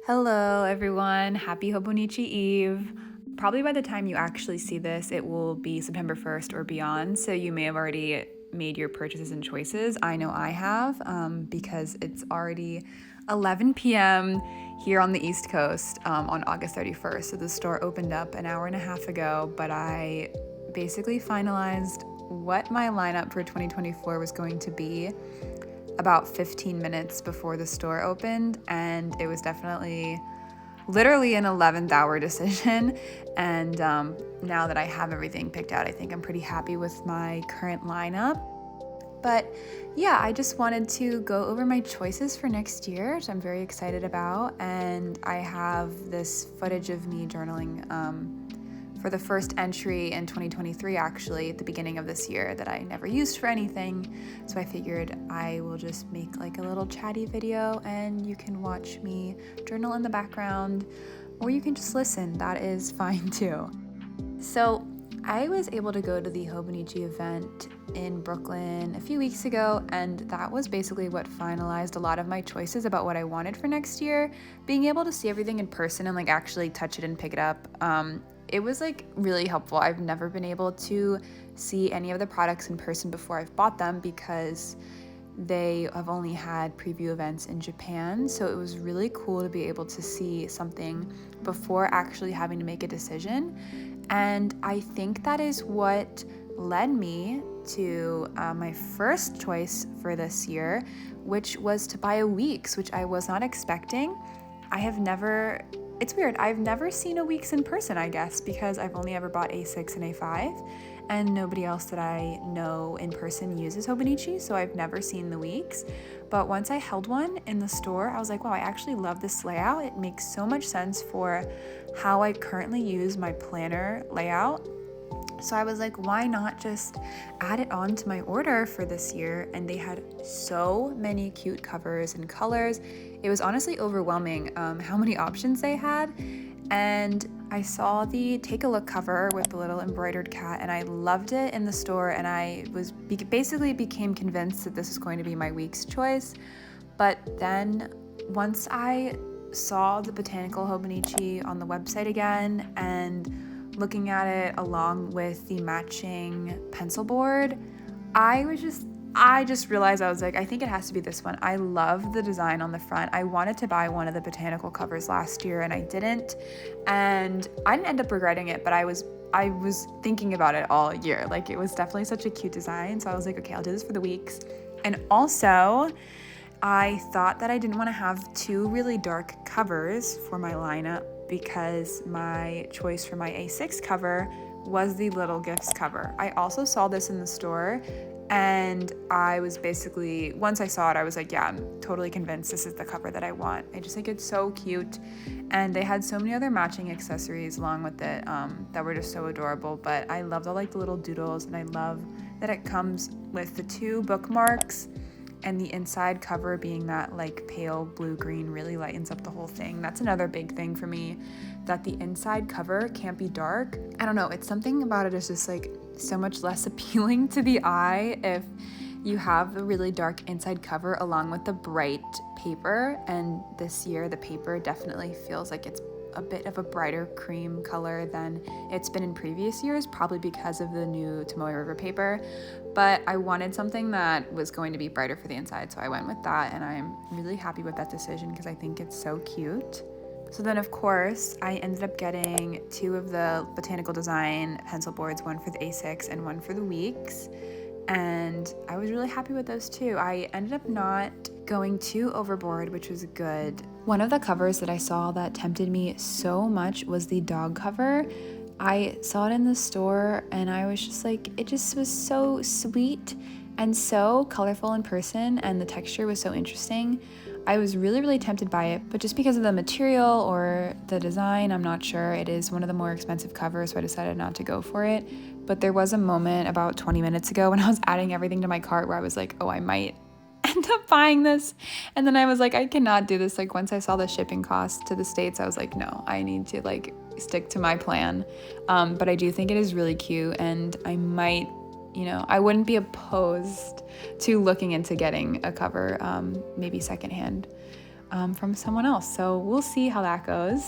Hello everyone, happy Hobonichi Eve. Probably by the time you actually see this, it will be September 1st or beyond, so you may have already made your purchases and choices. I know I have because it's already 11 p.m. here on the East Coast on August 31st. So the store opened up an hour and a half ago, but I basically finalized what my lineup for 2024 was going to be about 15 minutes before the store opened, and it was definitely literally an 11th hour decision. And now that I have everything picked out, I think I'm pretty happy with my current lineup. But yeah, I just wanted to go over my choices for next year, which I'm very excited about. And I have this footage of me journaling for the first entry in 2023, actually, at the beginning of this year, that I never used for anything. So I figured I will just make like a little chatty video and you can watch me journal in the background, or you can just listen. That is fine too. So I was able to go to the Hobonichi event in Brooklyn a few weeks ago, and that was basically what finalized a lot of my choices about what I wanted for next year. Being able to see everything in person and like actually touch it and pick it up, it was like really helpful. I've never been able to see any of the products in person before I've bought them because they have only had preview events in Japan. So it was really cool to be able to see something before actually having to make a decision. And I think that is what led me to my first choice for this year, which was to buy a Weeks, which I was not expecting. It's weird, I've never seen a Weeks in person, I guess, because I've only ever bought A6 and A5, and nobody else that I know in person uses Hobonichi, so I've never seen the Weeks. But once I held one in the store, I was like, wow, I actually love this layout. It makes so much sense for how I currently use my planner layout. So I was like, why not just add it on to my order for this year? And they had so many cute covers and colors. It was honestly overwhelming how many options they had. And I saw the Take a Look cover with the little embroidered cat, and I loved it in the store, and I basically became convinced that this was going to be my Week's choice. But then once I saw the Botanical Hobonichi on the website again and looking at it along with the matching pencil board, I just realized, I was like, I think it has to be this one. I love the design on the front. I wanted to buy one of the botanical covers last year and I didn't. And I didn't end up regretting it, but I was thinking about it all year. Like, it was definitely such a cute design. So I was like, okay, I'll do this for the Weeks. And also, I thought that I didn't want to have two really dark covers for my lineup because my choice for my A6 cover was the Little Gifts cover. I also saw this in the store, and I was basically, once I saw it, I was like, yeah, I'm totally convinced this is the cover that I want. I just think it's so cute. And they had so many other matching accessories along with it that were just so adorable. But I loved all like the little doodles, and I love that it comes with the two bookmarks, and the inside cover being that like pale blue-green really lightens up the whole thing. That's another big thing for me, that the inside cover can't be dark. I don't know, it's something about it is just like so much less appealing to the eye if you have the really dark inside cover along with the bright paper. And this year the paper definitely feels like it's a bit of a brighter cream color than it's been in previous years, probably because of the new Tomoe River paper. But I wanted something that was going to be brighter for the inside, so I went with that, and I'm really happy with that decision because I think it's so cute. So then, of course, I ended up getting two of the Botanical Design pencil boards, one for the A6 and one for the Weeks. And I was really happy with those too. I ended up not going too overboard, which was good. One of the covers that I saw that tempted me so much was the dog cover. I saw it in the store and I was just like, it just was so sweet and so colorful in person, and the texture was so interesting. I was really, really tempted by it, but just because of the material or the design, I'm not sure. It is one of the more expensive covers, so I decided not to go for it. But there was a moment about 20 minutes ago when I was adding everything to my cart where I was like, oh, I might end up buying this. And then I was like, I cannot do this. Like, once I saw the shipping cost to the States, I was like, no, I need to like stick to my plan. But I do think it is really cute, and I might, I wouldn't be opposed to looking into getting a cover, maybe secondhand. from someone else. So we'll see how that goes.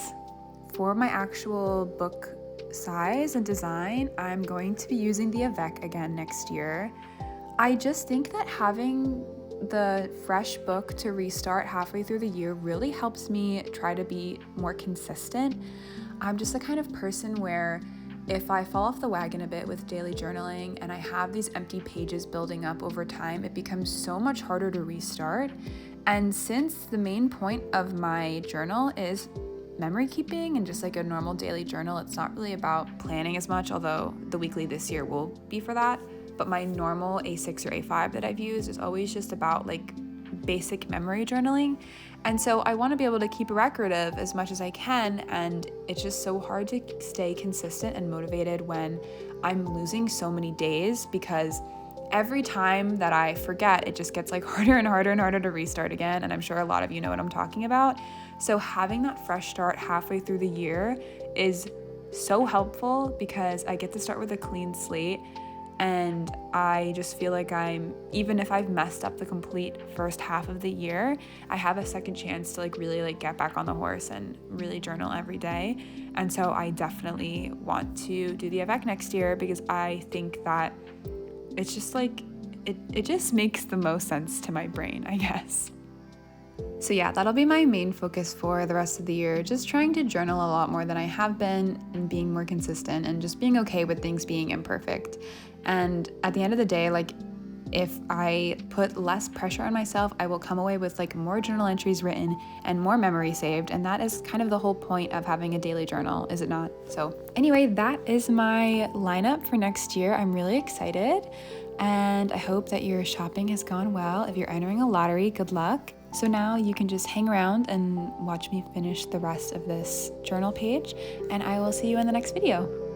For my actual book size and design, I'm going to be using the Avec again next year. I just think that having the fresh book to restart halfway through the year really helps me try to be more consistent. I'm just the kind of person where if I fall off the wagon a bit with daily journaling and I have these empty pages building up over time, it becomes so much harder to restart. And since the main point of my journal is memory keeping and just like a normal daily journal, it's not really about planning as much, although the weekly this year will be for that. But my normal A6 or A5 that I've used is always just about like basic memory journaling. And so I want to be able to keep a record of as much as I can, and it's just so hard to stay consistent and motivated when I'm losing so many days, because every time that I forget, it just gets like harder and harder and harder to restart again. And I'm sure a lot of you know what I'm talking about. So having that fresh start halfway through the year is so helpful because I get to start with a clean slate. And I just feel like even if I've messed up the complete first half of the year, I have a second chance to like really like get back on the horse and really journal every day. And so I definitely want to do the Avec next year because I think that it's just like, it just makes the most sense to my brain, I guess. So yeah, that'll be my main focus for the rest of the year, just trying to journal a lot more than I have been and being more consistent and just being okay with things being imperfect. And at the end of the day, like if I put less pressure on myself, I will come away with like more journal entries written and more memory saved. And that is kind of the whole point of having a daily journal, is it not? So anyway, that is my lineup for next year. I'm really excited and I hope that your shopping has gone well. If you're entering a lottery, good luck. So now you can just hang around and watch me finish the rest of this journal page, and I will see you in the next video.